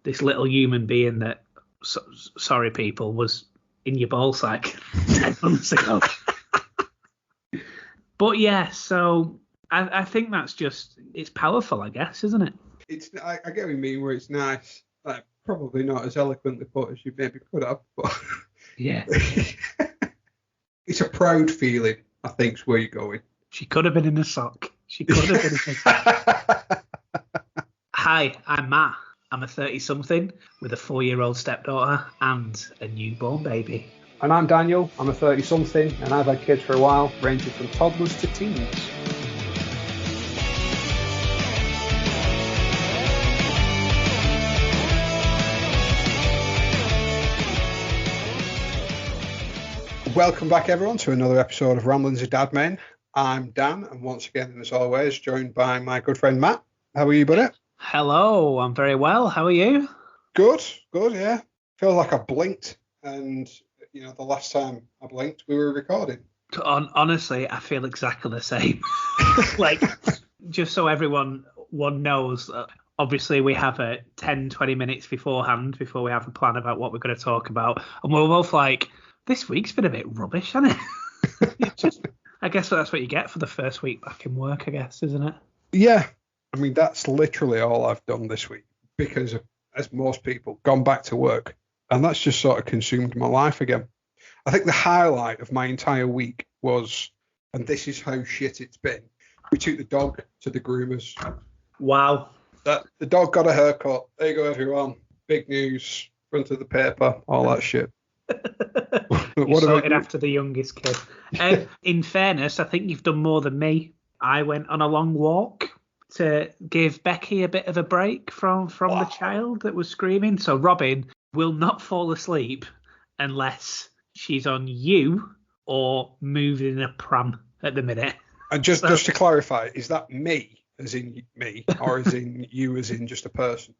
this little human being that, sorry people, was in your ballsack 10 months ago. But yeah, so I think that's it's powerful, I guess, isn't it? I get what you mean, where it's nice. Like, probably not as eloquently put as you maybe could have, but yeah, it's a proud feeling, I think, is where you're going. She could have been in a sock. She could have been in a sock. Hi, I'm Matt. I'm a 30-something with a 4-year-old stepdaughter and a newborn baby. And I'm Daniel. I'm a 30-something, and I've had kids for a while, ranging from toddlers to teens. Welcome back, everyone, to another episode of Ramblings of Dad Men. I'm Dan, and once again, as always, joined by my good friend Matt. How are you, buddy? Hello, I'm very well. How are you? Good, yeah. Feels like I blinked, and the last time I blinked, we were recording. Honestly, I feel exactly the same. Like, just so everyone knows, obviously we have a 10-20 minutes beforehand before we have a plan about what we're going to talk about, and we're both like, this week's been a bit rubbish, hasn't it? I guess that's what you get for the first week back in work, I guess, isn't it? Yeah. I mean, that's literally all I've done this week because, as most people, gone back to work. And that's just sort of consumed my life again. I think the highlight of my entire week was, and this is how shit it's been, we took the dog to the groomers. Wow. The dog got a haircut. There you go, everyone. Big news, front of the paper, all that shit. What sorted after the youngest kid. In fairness, I think you've done more than me. I went on a long walk to give Becky a bit of a break from the child that was screaming. So Robin will not fall asleep unless she's on you or moving in a pram at the minute. And just to clarify, is that me as in me, or as in you as in just a person?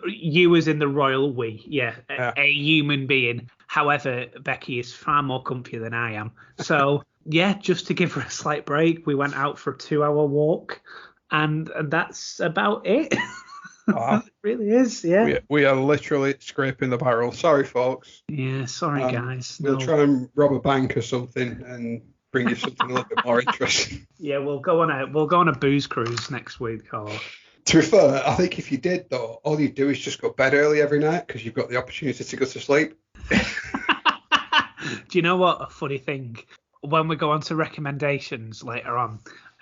You as in the royal we, yeah. A human being. However, Becky is far more comfy than I am. So, yeah, just to give her a slight break, we went out for a 2-hour walk, and that's about it. Wow. It really is, yeah. We are literally scraping the barrel. Sorry, folks. Yeah, sorry, guys. We'll try and rob a bank or something and bring you something a little bit more interesting. Yeah, we'll go on a booze cruise next week, Carl. To be fair, I think if you did, though, all you do is just go to bed early every night because you've got the opportunity to go to sleep. Do you know what? A funny thing, when we go on to recommendations later on,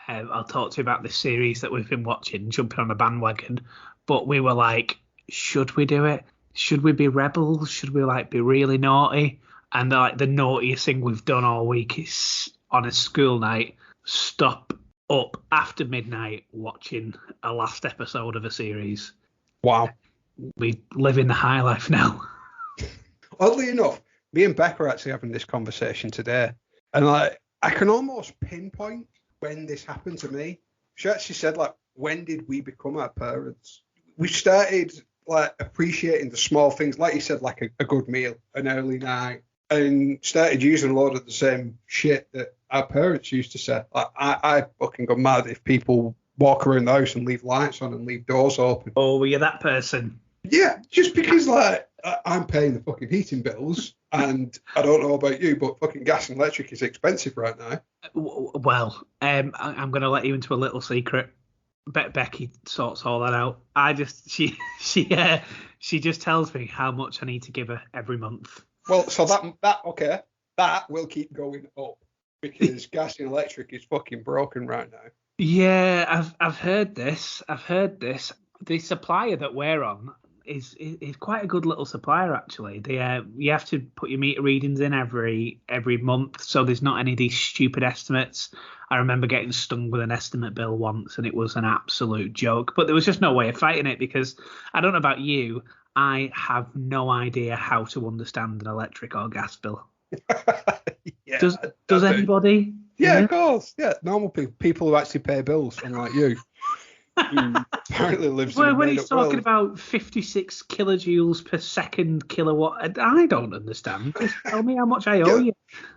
I'll talk to you about this series that we've been watching, jumping on a bandwagon. But we were like, should we do it? Should we be rebels? Should we be really naughty? And the naughtiest thing we've done all week is on a school night, stop up after midnight watching a last episode of a series. Wow. We live in the high life now. Oddly enough, me and Becca are actually having this conversation today. And I can almost pinpoint when this happened to me. She actually said, when did we become our parents? We started appreciating the small things, like you said, a good meal, an early night, and started using a lot of the same shit that our parents used to say. I fucking go mad if people walk around the house and leave lights on and leave doors open. Oh, were you that person? Yeah, just because I'm paying the fucking heating bills, and I don't know about you, but fucking gas and electric is expensive right now. Well, I'm going to let you into a little secret. Becky sorts all that out. She just tells me how much I need to give her every month. Well, so that will keep going up because gas and electric is fucking broken right now. Yeah, I've heard this. The supplier that we're on is quite a good little supplier, actually. You have to put your meter readings in every month, so there's not any of these stupid estimates. I remember getting stung with an estimate bill once, and it was an absolute joke. But there was just no way of fighting it because I don't know about you, I have no idea how to understand an electric or gas bill. Yeah, does anybody? Yeah, of course. Yeah, normal people who actually pay bills, unlike you. Who apparently lives in a when he's made-up talking world. about 56 kilojoules per second kilowatt, I don't understand. Just tell me how much I owe you.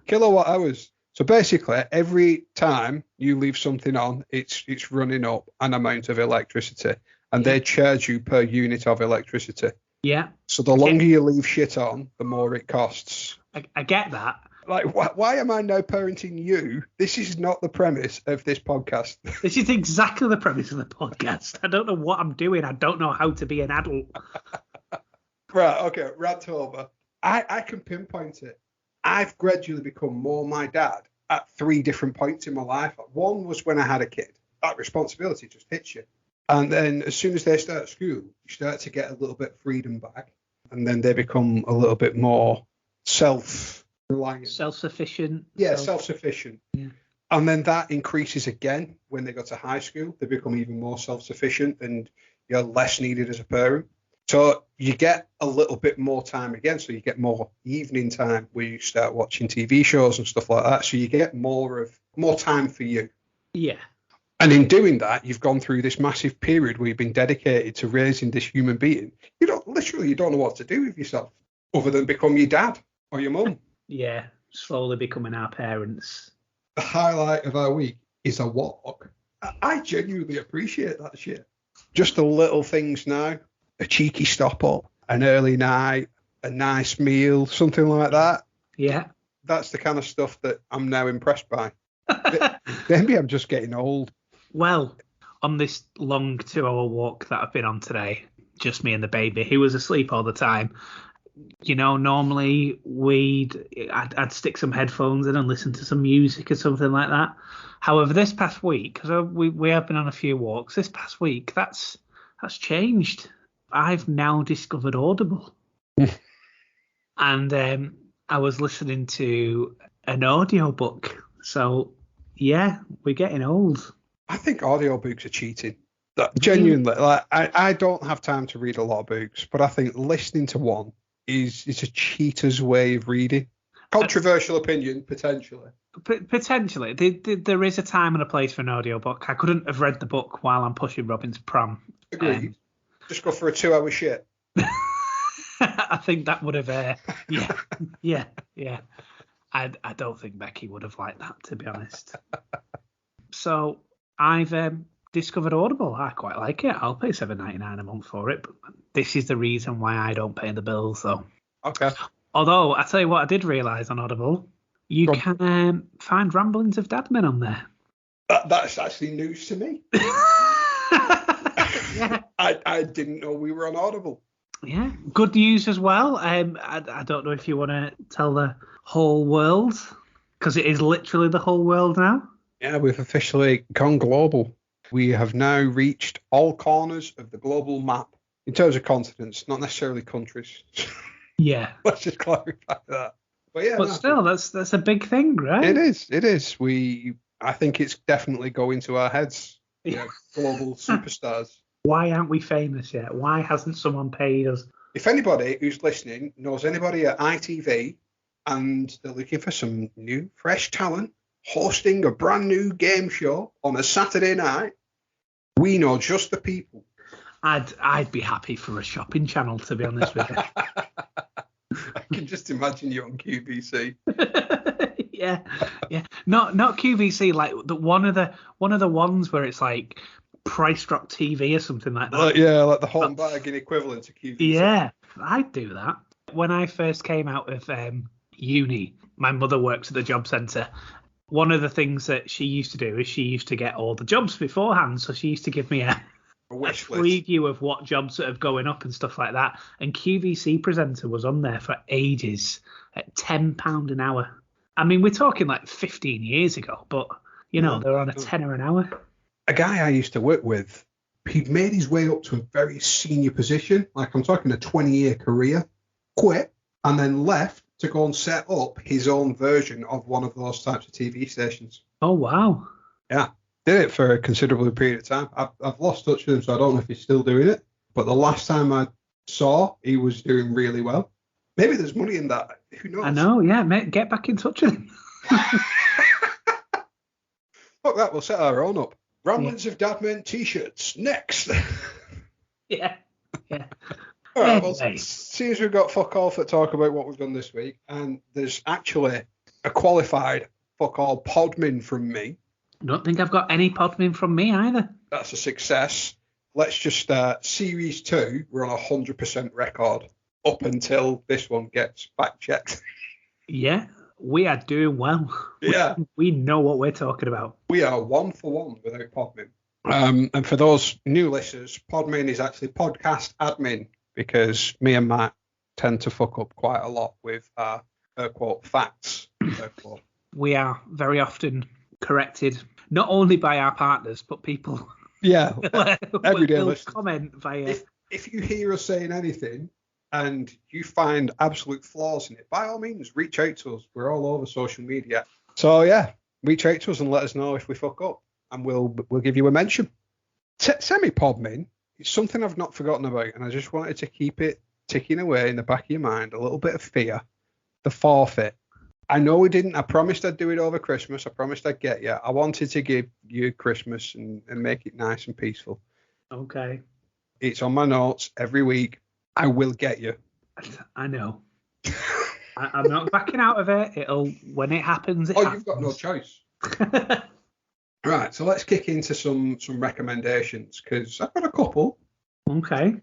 Kilowatt hours. So basically, every time you leave something on, it's running up an amount of electricity, and they charge you per unit of electricity. Yeah. So the longer you leave shit on, the more it costs. I get that. Like, why am I now parenting you? This is not the premise of this podcast. This is exactly the premise of the podcast. I don't know what I'm doing. I don't know how to be an adult. Right, okay, rant over. I can pinpoint it. I've gradually become more my dad at 3 different points in my life. One was when I had a kid. That responsibility just hits you. And then as soon as they start school, you start to get a little bit of freedom back. And then they become a little bit more self-reliant. Self-sufficient. Yeah, self-sufficient. Yeah. And then that increases again when they go to high school. They become even more self-sufficient and you're less needed as a parent. So you get a little bit more time again. So you get more evening time where you start watching TV shows and stuff like that. So you get more time for you. Yeah. And in doing that, you've gone through this massive period where you've been dedicated to raising this human being. You don't know what to do with yourself other than become your dad or your mum. Yeah, slowly becoming our parents. The highlight of our week is a walk. I genuinely appreciate that shit. Just the little things now. A cheeky stop up, an early night, a nice meal, something like that. Yeah. That's the kind of stuff that I'm now impressed by. Maybe I'm just getting old. Well, on this long 2-hour walk that I've been on today, just me and the baby, who was asleep all the time. You know, normally I'd stick some headphones in and listen to some music or something like that. However, this past week, because we have been on a few walks, this past week, that's changed. I've now discovered Audible. And I was listening to an audiobook. So, yeah, we're getting old. I think audiobooks are cheating. Genuinely, like I don't have time to read a lot of books, but I think listening to one is a cheater's way of reading. Controversial opinion, potentially. Potentially. There is a time and a place for an audiobook. I couldn't have read the book while I'm pushing Robin's pram. Agreed. Just go for a 2-hour shit. I think that would have, yeah. I don't think Becky would have liked that, to be honest. So I've discovered Audible. I quite like it. I'll pay $7.99 a month for it. But this is the reason why I don't pay the bills, though. Okay. Although, I tell you what, I did realise on Audible, you can find ramblings of Dadman on there. That's actually news to me. Yeah. I didn't know we were on Audible. Yeah, good news as well. I don't know if you want to tell the whole world, because it is literally the whole world now. Yeah, we've officially gone global. We have now reached all corners of the global map in terms of continents, not necessarily countries. Yeah. Let's just clarify that. But still, that's a big thing, right? It is. I think it's definitely going to our heads. Yeah, global superstars. Why aren't we famous yet? Why hasn't someone paid us? If anybody who's listening knows anybody at ITV and they're looking for some new, fresh talent hosting a brand new game show on a Saturday night, we know just the people. I'd be happy for a shopping channel, to be honest with you. I can just imagine you on QVC. Yeah. Not QVC, like one of the ones where it's like Price Drop TV or something like that. Like the home bargain equivalent to QVC. Yeah, I'd do that. When I first came out of uni, my mother works at the job centre. One of the things that she used to do is she used to get all the jobs beforehand. So she used to give me a preview of what jobs that are going up and stuff like that. And QVC presenter was on there for ages at £10 an hour. I mean, we're talking like 15 years ago, but, you know, they're on a tenner an hour. A guy I used to work with, he'd made his way up to a very senior position. Like I'm talking a 20-year career, quit, and then left to go and set up his own version of one of those types of TV stations. Oh, wow. Yeah. Did it for a considerable period of time. I've lost touch with him, so I don't know if he's still doing it. But the last time I saw, he was doing really well. Maybe there's money in that. Who knows? I know, yeah. Mate, get back in touch with him. Look, that we'll set our own up. Ramblings of Dadmen T-shirts next. Yeah. All right, well, seeing as we've got fuck all for talk about what we've done this week, and there's actually a qualified fuck all podmin from me. I don't think I've got any podmin from me either. That's a success. let's just start. Series 2, we're on 100% record up until this one gets fact checked. Yeah, we are doing well. Yeah. We know what we're talking about. We are 1 for 1 without Podmin. And for those new listeners, Podmin is actually podcast admin, because me and Matt tend to fuck up quite a lot with our quote facts. Quote. We are very often corrected, not only by our partners, but people. Yeah, every day. Will comment via. If you hear us saying anything and you find absolute flaws in it, by all means, reach out to us. We're all over social media. So yeah, reach out to us and let us know if we fuck up, and we'll give you a mention. Semi-Podmin, it's something I've not forgotten about, and I just wanted to keep it ticking away in the back of your mind, a little bit of fear. The forfeit. I know we didn't. I promised I'd do it over Christmas. I promised I'd get you. I wanted to give you Christmas and make it nice and peaceful. Okay. It's on my notes every week. I will get you. I know. I'm not backing out of it. When it happens, it happens. You've got no choice. Right, so let's kick into some recommendations, because I've got a couple. Okay.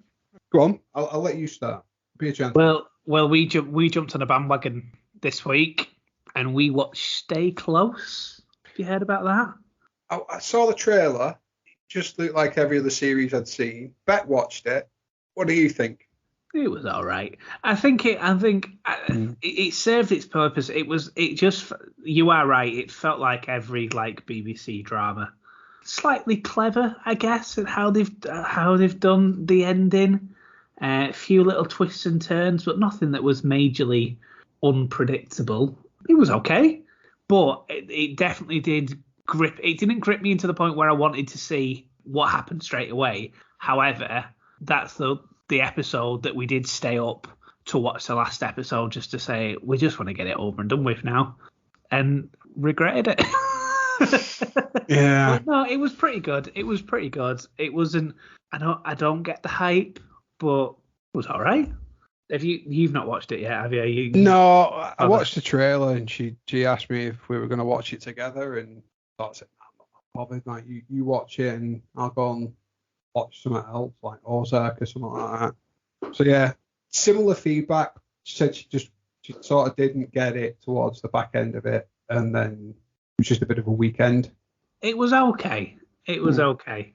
Go on. I'll let you start. Be a gentleman. Well, we jumped on a bandwagon this week, and we watched Stay Close. Have you heard about that? I saw the trailer. It just looked like every other series I'd seen. Bet watched it. What do you think? It was all right. I think it served its purpose. You are right. It felt like every BBC drama. Slightly clever, I guess, at how they've done the ending. A few little twists and turns, but nothing that was majorly unpredictable. It was okay, but it definitely did grip. It didn't grip me into the point where I wanted to see what happened straight away. However, that's the episode that we did stay up to watch the last episode, just to say we just want to get it over and done with now, and regretted it. Yeah. But no, it was pretty good. It wasn't. I don't get the hype, but it was all right. You've not watched it yet, have you? No, I watched the trailer, and she asked me if we were going to watch it together, and I thought, I'm not bothered. Like, you watch it, and I'll go and watch something else, like Ozark or something like that. So yeah, similar feedback. She said she sort of didn't get it towards the back end of it, and then it was just a bit of a weekend. It was okay. Okay. In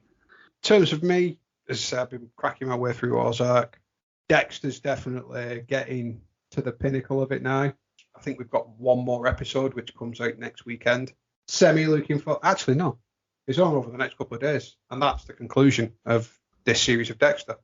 terms of me, as I said, I've been cracking my way through Ozark. Dexter's definitely getting to the pinnacle of it now. I think we've got one more episode which comes out next weekend. Looking for. Actually, no. It's on over the next couple of days, and that's the conclusion of this series of Dexter.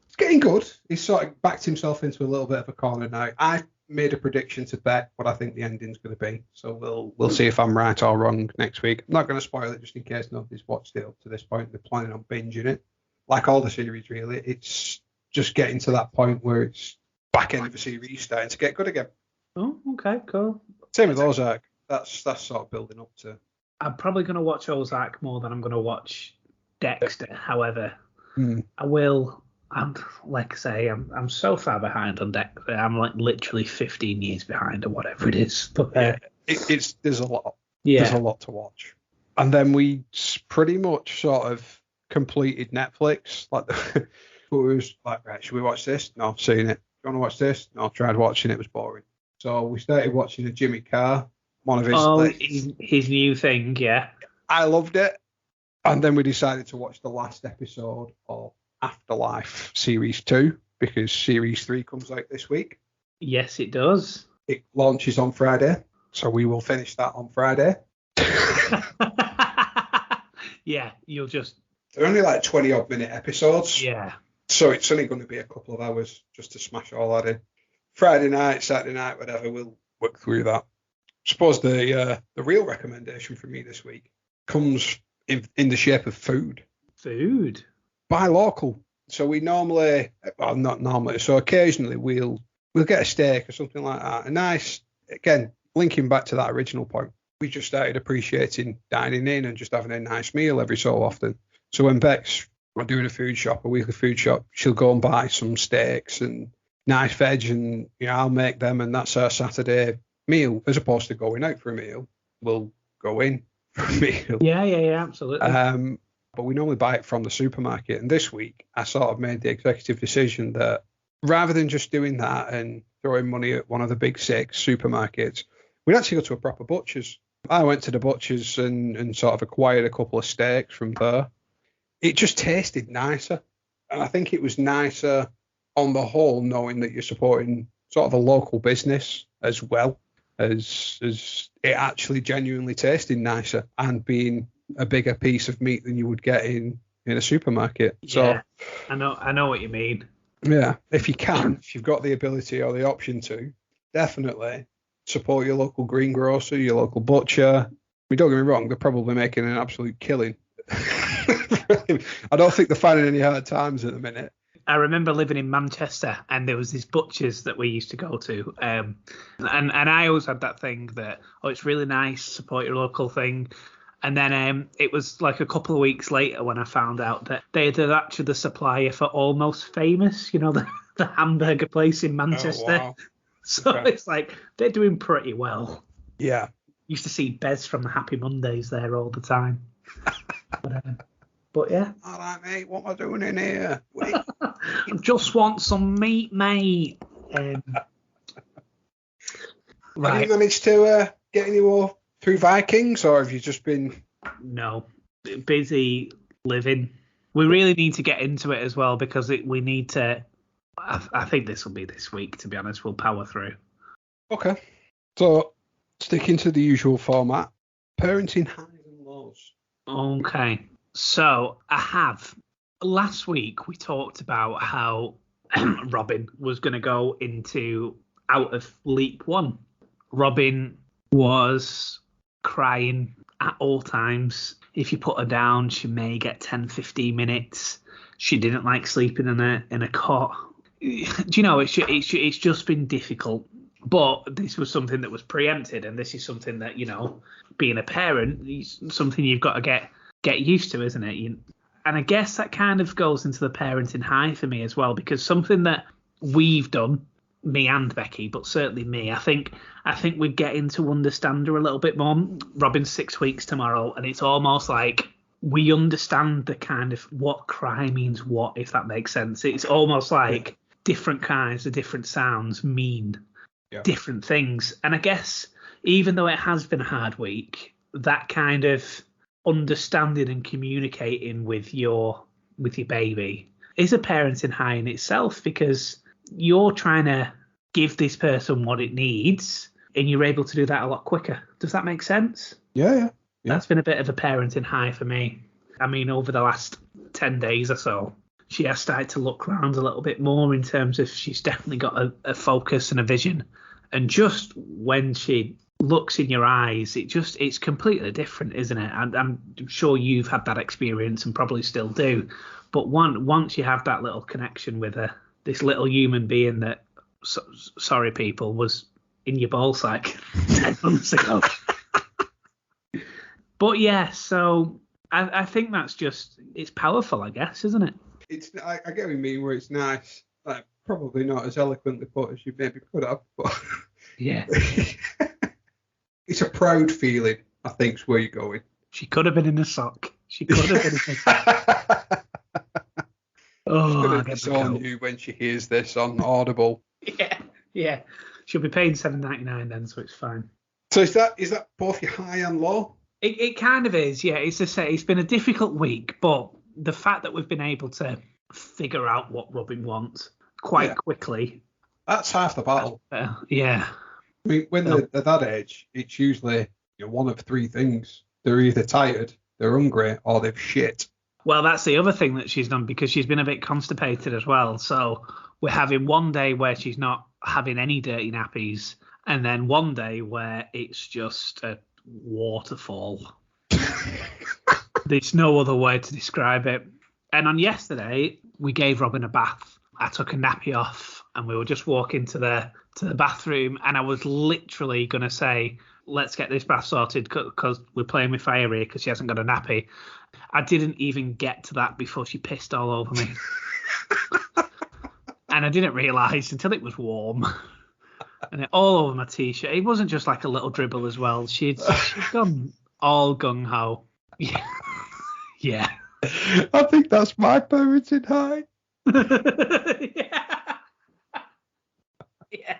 It's getting good. He's sort of backed himself into a little bit of a corner now. I made a prediction to bet what I think the ending's going to be, so we'll see if I'm right or wrong next week. I'm not going to spoil it just in case nobody's watched it up to this point. They're planning on binging it, like all the series really. It's just getting to that point where it's back end of the series starting to get good again. Oh, okay, cool. Same with Ozark. That's sort of building up to. I'm probably going to watch Ozark more than I'm going to watch Dexter. However, I will. Like I say, I'm so far behind on Dexter. I'm like literally 15 years behind or whatever it is. But there's a lot. Yeah. There's a lot to watch. And then we pretty much sort of completed Netflix. Like, it was like, right, should we watch this? No, I've seen it. Do you want to watch this? No, I tried watching it. It was boring. So we started watching a Jimmy Carr. One of his new thing, yeah. I loved it. And then we decided to watch the last episode of Afterlife Series 2, because Series 3 comes out this week. Yes, it does. It launches on Friday, so we will finish that on Friday. Yeah, you'll just... They're only like 20-odd minute episodes. Yeah. So it's only going to be a couple of hours just to smash all that in. Friday night, Saturday night, whatever, we'll work through that. I suppose the real recommendation for me this week comes in the shape of food. Food? Buy local. So we normally, well, not normally, so occasionally we'll get a steak or something like that. A nice, again, linking back to that original point, we just started appreciating dining in and just having a nice meal every so often. So when Beck's doing a weekly food shop, she'll go and buy some steaks and nice veg, and I'll make them, and that's our Saturday meal. As opposed to going out for a meal, we'll go in for a meal. Yeah, absolutely. but we normally buy it from the supermarket. And this week, I sort of made the executive decision that rather than just doing that and throwing money at one of the big six supermarkets, we'd actually go to a proper butcher's. I went to the butcher's and sort of acquired a couple of steaks from there. It just tasted nicer. And I think it was nicer on the whole, knowing that you're supporting sort of a local business as well as it actually genuinely tasting nicer and being a bigger piece of meat than you would get in a supermarket. Yeah, So I know what you mean. Yeah, if you've got the ability or the option to, definitely support your local greengrocer, your local butcher. Don't get me wrong, they're probably making an absolute killing. I don't think they're finding any hard times at the minute. I remember living in Manchester, and there was these butchers that we used to go to, and I always had that thing that, oh, it's really nice, support your local thing. And then it was like a couple of weeks later when I found out that they're actually the supplier for Almost Famous, the hamburger place in Manchester. Oh, wow. So Okay. It's like they're doing pretty well. Yeah. Used to see Bez from the Happy Mondays there all the time. But yeah. All right, mate, what am I doing in here? Wait. I just want some meat, mate. Have Right. you managed to get any more through Vikings, or have you just been... No. Busy living. We really need to get into it as well because we need to... I think this will be this week, to be honest. We'll power through. Okay. So, sticking to the usual format, parenting highs and lows. Okay. So I have. Last week we talked about how Robin was going to go into out of leap one. Robin was crying at all times. If you put her down, she may get 10, 15 minutes. She didn't like sleeping in a cot. Do you know, it's just been difficult. But this was something that was preempted, and this is something that, being a parent, is something you've got to get used to, isn't it? And I guess that kind of goes into the parenting high for me as well, because something that we've done, me and Becky, but certainly me, I think we're getting to understand her a little bit more. Robin's 6 weeks tomorrow, and it's almost like we understand the kind of what cry means what, if that makes sense. It's almost like different kinds of different sounds mean different things. And I guess even though it has been a hard week, that kind of understanding and communicating with your baby is a parenting high in itself, because you're trying to give this person what it needs and you're able to do that a lot quicker. Does that make sense? Yeah. That's been a bit of a parenting high for me. I mean, over the last 10 days or so, she has started to look around a little bit more in terms of she's definitely got a focus and a vision. And just when she looks in your eyes, it's completely different, isn't it? And I'm sure you've had that experience and probably still do. But once you have that little connection with her, this little human being that, sorry people, was in your ballsack 10 months ago. But yeah, so I think that's just, it's powerful, I guess, isn't it? I get what you mean, where it's nice. Like, probably not as eloquently put as you maybe could have, but Yeah. It's a proud feeling, I think, is where you're going. She could have been in a sock. She could have been in a sock. Oh, She's I going to get disown the you when she hears this on Audible. Yeah. She'll be paying $7.99 then, so it's fine. So is that both your high and low? It kind of is, yeah. It's to say it's been a difficult week, but the fact that we've been able to figure out what Robin wants quite quickly. That's half the battle. Yeah. I mean, when they're at that age, it's usually one of three things. They're either tired, they're hungry, or they've shit. Well, that's the other thing that she's done, because she's been a bit constipated as well. So we're having one day where she's not having any dirty nappies, and then one day where it's just a waterfall. There's no other way to describe it. And on yesterday, we gave Robin a bath. I took a nappy off, and we were just walking to the bathroom, and I was literally going to say, let's get this bath sorted because we're playing with fire here because she hasn't got a nappy. I didn't even get to that before she pissed all over me. And I didn't realise until it was warm. And it all over my T-shirt. It wasn't just like a little dribble as well. She'd gone all gung-ho. Yeah. I think that's my parenting high. Yeah. Yeah.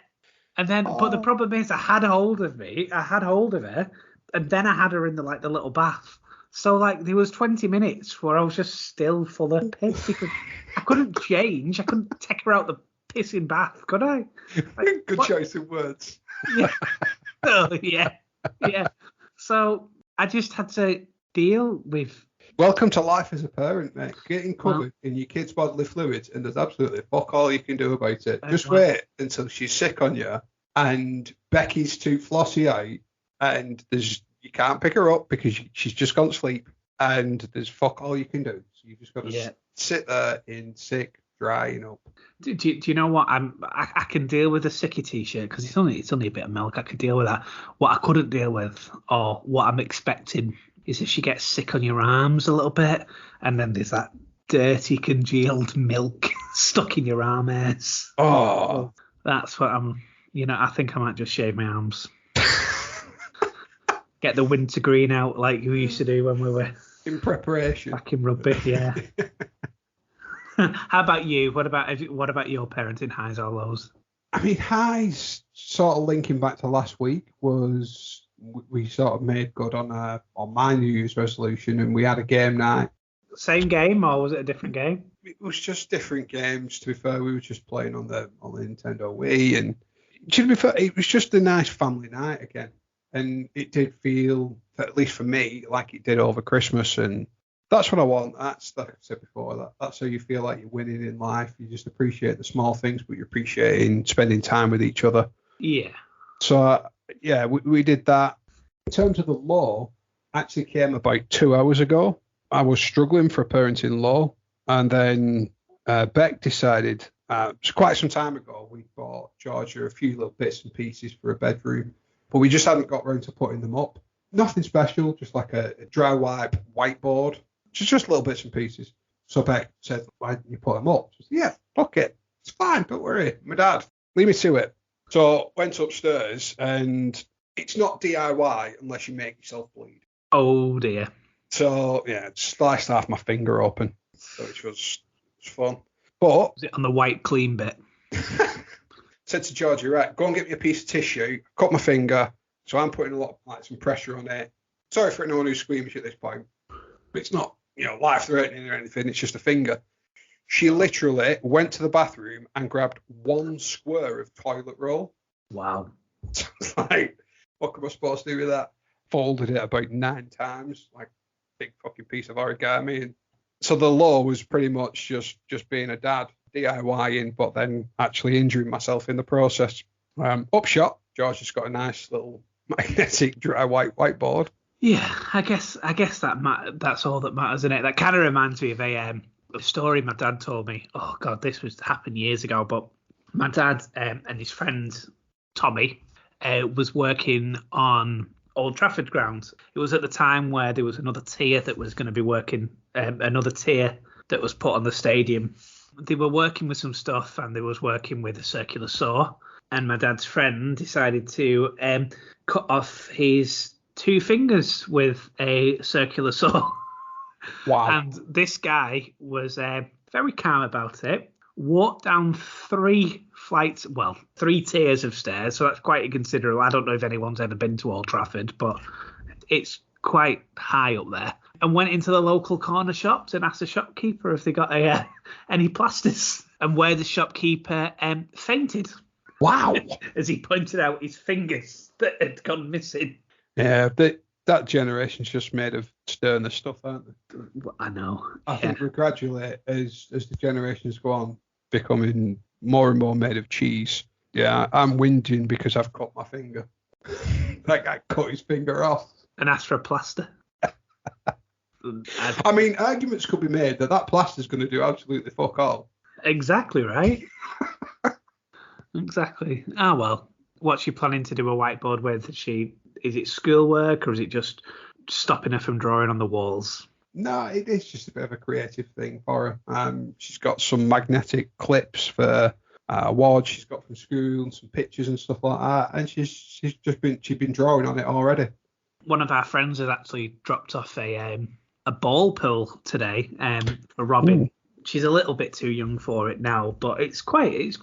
And then, but the problem is, I had hold of her, and then I had her in the little bath. So there was 20 minutes where I was just still full of piss because I couldn't change. I couldn't take her out the pissing bath, could I? Good choice of words. Yeah. Oh, yeah. Yeah. So I just had to deal with. Welcome to life as a parent, mate. Getting covered in your kid's bodily fluids, and there's absolutely fuck all you can do about it. Just wait until she's sick on you, and Becky's too flossy out, and you can't pick her up because she's just gone to sleep, and there's fuck all you can do. So you just got to sit there in sick, drying up. Do you know what? I can deal with a sicky t-shirt because it's only a bit of milk. I could deal with that. What I couldn't deal with, or what I'm expecting, is if she gets sick on your arms a little bit, and then there's that dirty, congealed milk stuck in your arm hairs. Oh, that's what I'm. I think I might just shave my arms. Get the wintergreen out like we used to do when we were in preparation back in rugby. Yeah. How about you? What about your parenting highs or lows? I mean, highs, sort of linking back to last week, was we sort of made good on my New Year's resolution, and we had a game night. Same game, or was it a different game? It was just different games. To be fair, we were just playing on the Nintendo Wii, and to be fair, it was just a nice family night again. And it did feel, at least for me, like it did over Christmas, and that's what I want. That's like I said before. That's how you feel like you're winning in life. You just appreciate the small things, but you're appreciating spending time with each other. Yeah. So we did that. In terms of the law, actually came about 2 hours ago. I was struggling for a parenting law, and then Beck decided. Quite some time ago, we bought Georgia a few little bits and pieces for a bedroom, but we just hadn't got round to putting them up. Nothing special, just like a dry wipe whiteboard, just little bits and pieces. So Beck said, "Why didn't you put them up?" I said, "Yeah, fuck it, it's fine, don't worry. My dad, leave me to it." So went upstairs, and it's not DIY unless you make yourself bleed. Oh dear. So sliced half my finger open, which was fun. But was it on the white clean bit? Said to Georgia, right, go and get me a piece of tissue. Cut my finger, so I'm putting a lot some pressure on it. Sorry for anyone who's squeamish at this point, but it's not life threatening or anything. It's just a finger. She literally went to the bathroom and grabbed one square of toilet roll. Wow. Like, what am I supposed to do with that? Folded it about 9 times, like big fucking piece of origami. And so the law was pretty much just being a dad, DIYing, but then actually injuring myself in the process. Upshot, George has got a nice little magnetic dry whiteboard. Yeah, I guess that's all that matters, isn't it? That kind of reminds me of a story my dad told me. Oh God, this happened years ago, but my dad and his friend Tommy was working on Old Trafford grounds. It was at the time where there was another tier that was going to be working, another tier that was put on the stadium. They were working with some stuff, and they was working with a circular saw. And my dad's friend decided to cut off his 2 fingers with a circular saw. Wow. And this guy was very calm about it. Walked down 3 tiers of stairs, so that's quite considerable. I don't know if anyone's ever been to Old Trafford, but it's quite high up there. And went into the local corner shops and asked the shopkeeper if they got any plasters. And where the shopkeeper fainted. Wow. As he pointed out his fingers that had gone missing. Yeah, that generation's just made of sterner stuff, aren't they? I know. I think we're gradually, as the generations go on, becoming more and more made of cheese. Yeah, I'm whinging because I've cut my finger. That guy cut his finger off. And asked for a plaster. I mean, arguments could be made that plaster's going to do absolutely fuck all. Exactly right. Exactly. Ah, well, what's she planning to do a whiteboard with? Is it schoolwork, or is it just stopping her from drawing on the walls? No, it is just a bit of a creative thing for her. She's got some magnetic clips for awards she's got from school and some pictures and stuff like that, and she's been drawing on it already. One of our friends has actually dropped off a a ball pool today for Robin. Ooh. She's a little bit too young for it now, but it's quite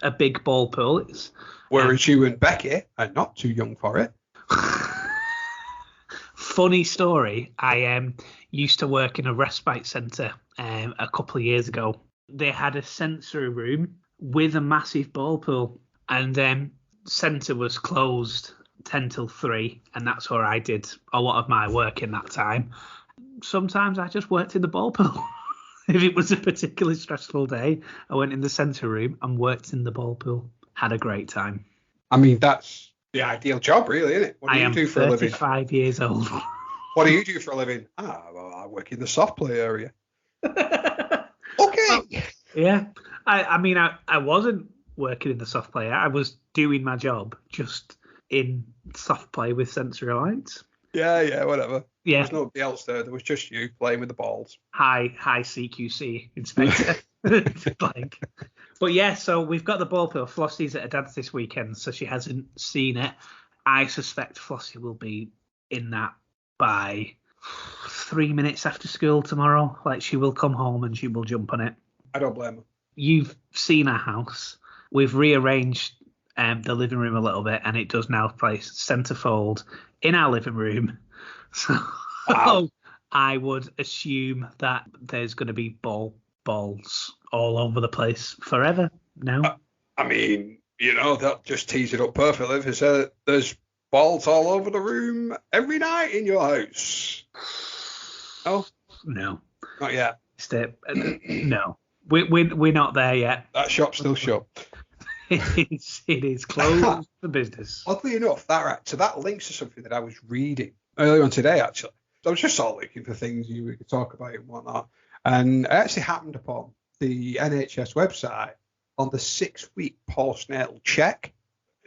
a big ball pool. It's whereas you and Becky are not too young for it. Funny story. I used to work in a respite centre a couple of years ago. They had a sensory room with a massive ball pool, and centre was closed 10 till 3, and that's where I did a lot of my work in that time. Sometimes I just worked in the ball pool. If it was a particularly stressful day, I went in the centre room and worked in the ball pool. Had a great time. I mean, that's the ideal job, really, isn't it? What do you do for a living? I am 35 years old. What do you do for a living? Well, I work in the soft play area. Okay. Well, yeah. I mean, I wasn't working in the soft play. I was doing my job just in soft play with sensory lights. Yeah, whatever. Yeah. There's nobody else there. There was just you playing with the balls. High CQC inspector. But yeah, so we've got the ball pool. Flossie's at her dad's this weekend, so she hasn't seen it. I suspect Flossie will be in that by 3 minutes after school tomorrow. Like, she will come home and she will jump on it. I don't blame her. You've seen our house. We've rearranged the living room a little bit, and it does now place centerfold in our living room. So wow. I would assume that there's going to be balls all over the place forever now. I mean, they'll just tease it up perfectly if they say there's balls all over the room every night in your house. Oh? No. Not yet. No. We're not there yet. That shop's still shut. It is closed for business. Oddly enough, that links to something that I was reading earlier on today, actually. So I was just sort of looking for things we could talk about and whatnot. And I actually happened upon the NHS website on the 6-week postnatal check.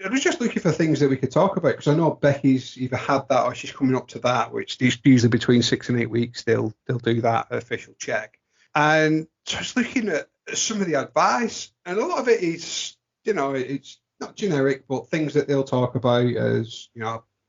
I was just looking for things that we could talk about, because I know Becky's either had that or she's coming up to that, which usually between 6 and 8 weeks they'll do that official check. And so I was looking at some of the advice, and a lot of it is, it's not generic, but things that they'll talk about as,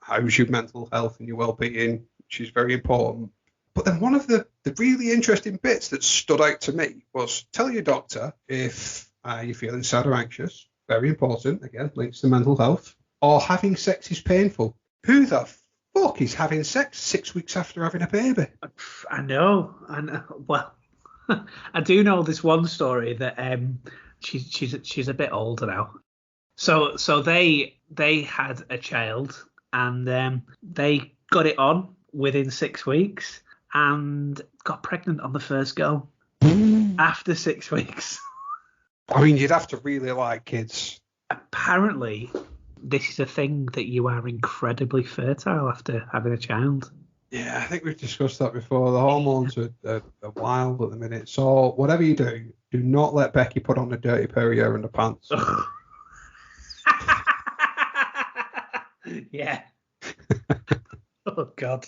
how's your mental health and your well-being, which is very important. But then one of the really interesting bits that stood out to me was tell your doctor if you're feeling sad or anxious. Very important. Again, links to mental health. Or having sex is painful. Who the fuck is having sex 6 weeks after having a baby? I know. Well, I do know this one story that she's a bit older now. So they had a child, and they got it on within 6 weeks and got pregnant on the first go after 6 weeks. I mean, you'd have to really like kids. Apparently, this is a thing that you are incredibly fertile after having a child. Yeah, I think we've discussed that before. The hormones are wild at the minute. So whatever you do not let Becky put on a dirty pair of your underpants. Yeah. Oh, God.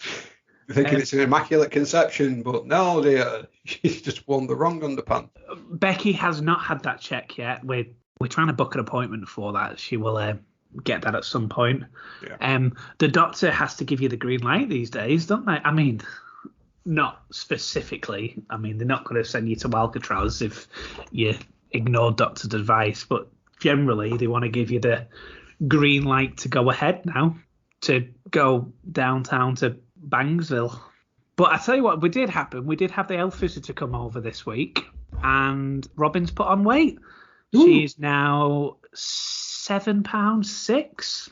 You're thinking it's an immaculate conception, but no, dear, she's just worn the wrong underpants. Becky has not had that check yet. We're trying to book an appointment for that. She will get that at some point. Yeah. The doctor has to give you the green light these days, don't they? I mean, not specifically. I mean, they're not going to send you to Alcatraz if you ignore doctor's advice, but generally they want to give you the green light to go ahead now, to go downtown to Bangsville. But I tell you what, we did have the health visitor come over this week, and Robin's put on weight. Ooh. She's now 7 pounds 6,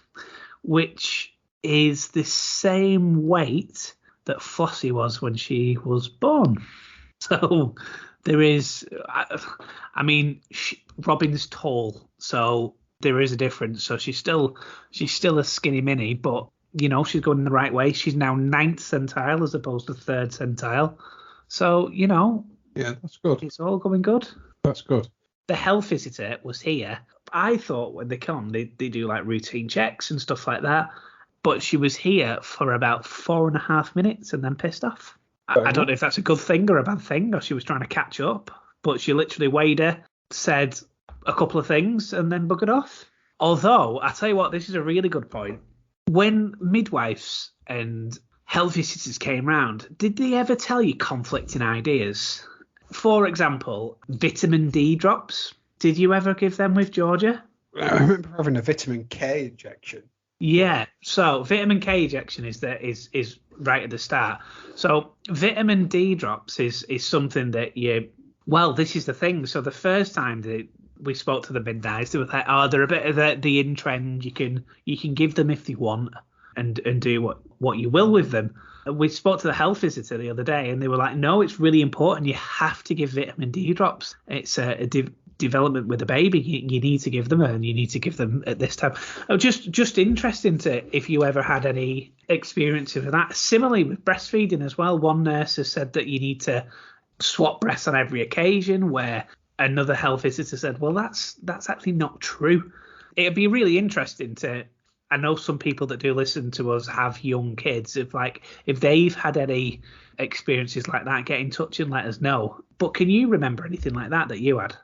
which is the same weight that Flossie was when she was born. So there is, I mean, Robin's tall, so there is a difference. So she's still a skinny mini, but she's going in the right way. She's now 9th centile as opposed to 3rd centile. So, yeah, that's good. It's all going good. That's good. The health visitor was here. I thought when they come, they do like routine checks and stuff like that. But she was here for about 4.5 minutes and then pissed off. I don't know if that's a good thing or a bad thing, or she was trying to catch up. But she literally weighed her, said a couple of things, and then buggered off. Although, I tell you what, this is a really good point. When midwives and health visitors came round, did they ever tell you conflicting ideas? For example, vitamin D drops. Did you ever give them with Georgia? I remember having a vitamin K injection. Yeah, so vitamin K injection is right at the start. So vitamin D drops is something that this is the thing. So the first time that we spoke to the midnights, they were like, oh, they're a bit of the in trend. You can give them if you want and do what you will with them. We spoke to the health visitor the other day, and they were like, no, it's really important. You have to give vitamin D drops. It's a development with a baby. You need to give them, and you need to give them at this time. Just interesting to if you ever had any experience of that. Similarly with breastfeeding as well. One nurse has said that you need to swap breasts on every occasion, where another health visitor said, well, that's actually not true. It'd be really interesting to. I know some people that do listen to us have young kids. If they've had any experiences like that, get in touch and let us know. But can you remember anything like that you had?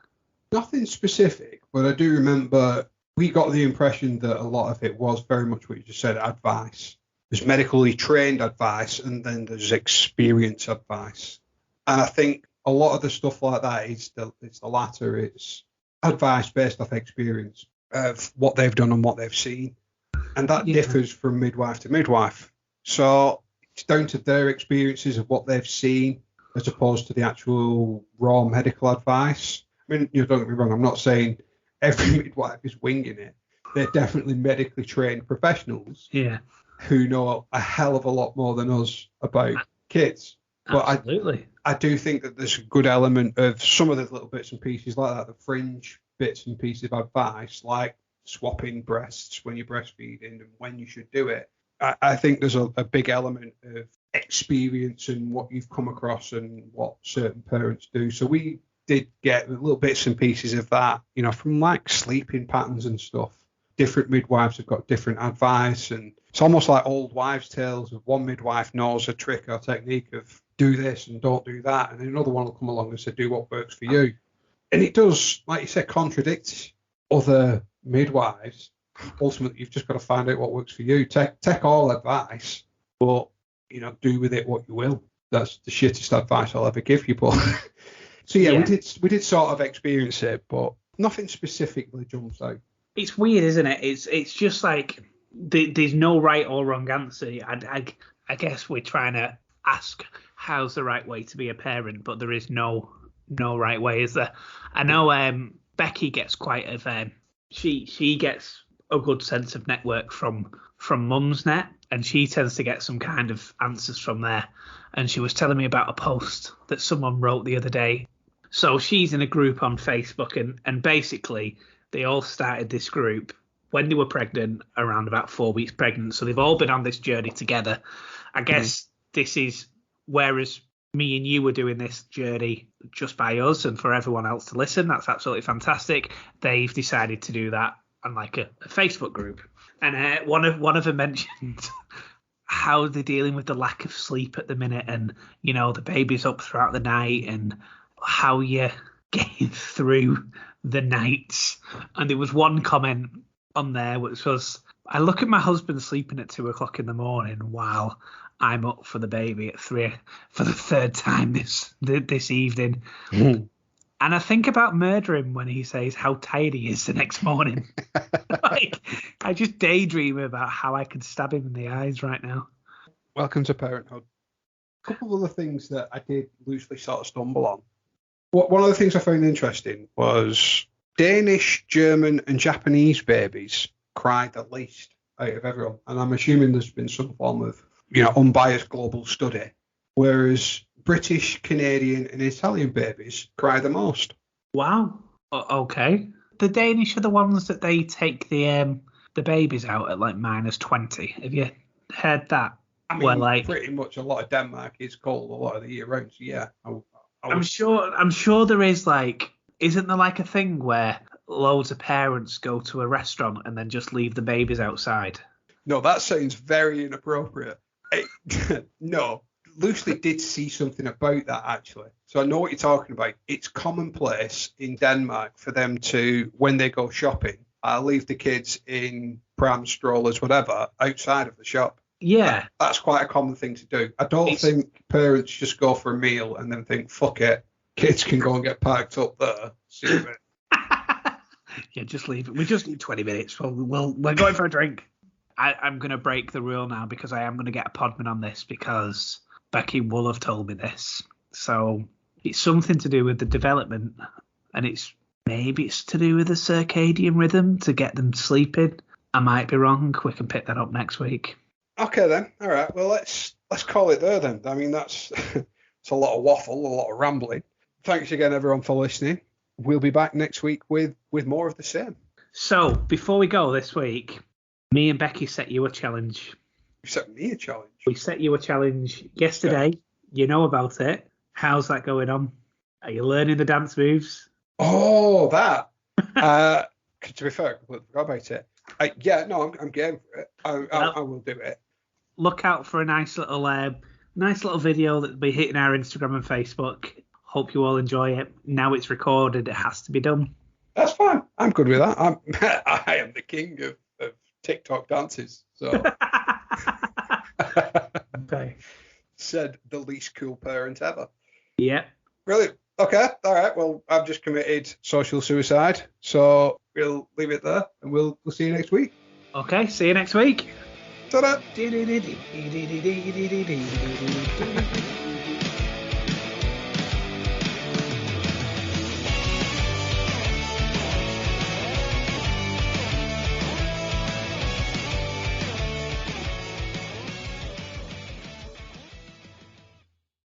Nothing specific, but I do remember we got the impression that a lot of it was very much what you just said, advice. There's medically trained advice, and then there's experience advice. And I think a lot of the stuff like that it's the latter. It's advice based off experience of what they've done and what they've seen. And that differs from midwife to midwife. So it's down to their experiences of what they've seen as opposed to the actual raw medical advice. I mean, don't get me wrong, I'm not saying every midwife is winging it. They're definitely medically trained professionals who know a hell of a lot more than us about kids. But absolutely. I do think that there's a good element of some of the little bits and pieces like that, the fringe bits and pieces of advice, like swapping breasts when you're breastfeeding and when you should do it. I think there's a big element of experience and what you've come across and what certain parents do. So we did get little bits and pieces of that, from like sleeping patterns and stuff. Different midwives have got different advice, and it's almost like old wives' tales of one midwife knows a trick or technique of do this and don't do that, and another one will come along and say do what works for you. And it does, like you said, contradict other midwives. Ultimately, you've just got to find out what works for you. Take all advice, but do with it what you will. That's the shittest advice I'll ever give you, but so we did sort of experience it, but nothing specifically jumps out. It's weird, isn't it? It's just like there's no right or wrong answer. I guess we're trying to ask how's the right way to be a parent, but there is no right way, is there? I know Becky gets quite a she gets a good sense of network from Mumsnet, and she tends to get some kind of answers from there. And she was telling me about a post that someone wrote the other day. So she's in a group on Facebook, and basically they all started this group when they were pregnant, around about 4 weeks pregnant. So they've all been on this journey together. I guess this is, whereas me and you were doing this journey just by us and for everyone else to listen, that's absolutely fantastic. They've decided to do that on like a Facebook group. And one of them mentioned how they're dealing with the lack of sleep at the minute, and the baby's up throughout the night, and how you're getting through the nights. And there was one comment on there which was, I look at my husband sleeping at 2:00 in the morning while I'm up for the baby at 3 for the third time this evening. And I think about murder him when he says how tired he is the next morning. I just daydream about how I could stab him in the eyes right now. Welcome to parenthood. A couple of other things that I did loosely sort of stumble on. One of the things I found interesting was Danish, German, and Japanese babies cried the least out of everyone. And I'm assuming there's been some form of, unbiased global study. Whereas British, Canadian, and Italian babies cry the most. Wow. Okay. The Danish are the ones that they take the babies out at like -20. Have you heard that? I mean, pretty much a lot of Denmark is cold a lot of the year round. So yeah, I'm sure there is isn't there like a thing where loads of parents go to a restaurant and then just leave the babies outside? No, that sounds very inappropriate. No. Loosely did see something about that actually. So I know what you're talking about. It's commonplace in Denmark for them to, when they go shopping, leave the kids in pram, strollers, whatever, outside of the shop. Yeah. That's quite a common thing to do. I don't think parents just go for a meal and then think, fuck it, kids can go and get parked up there. See you in a minute. Yeah, just leave it. We just need 20 minutes. We're going for a drink. I'm going to break the rule now because I am going to get a podman on this because Becky will have told me this. So it's something to do with the development, and maybe it's to do with the circadian rhythm to get them sleeping. I might be wrong. We can pick that up next week. Okay then. All right. Well, let's call it there then. I mean, that's it's a lot of waffle, a lot of rambling. Thanks again, everyone, for listening. We'll be back next week with more of the same. So before we go this week, me and Becky set you a challenge. You set me a challenge? We set you a challenge yesterday. Yeah. You know about it. How's that going on? Are you learning the dance moves? Oh, that. To be fair, I completely forgot about it. I'm game for it. I will do it. Look out for a nice little video that'll be hitting our Instagram and Facebook. Hope you all enjoy it. Now it's recorded. It has to be done. That's fine. I'm good with that. I am the king of TikTok dances. So okay. Said the least cool parent ever. Yeah. Brilliant. Okay. All right. Well, I've just committed social suicide. So we'll leave it there and we'll see you next week. Okay. See you next week. Ta-da.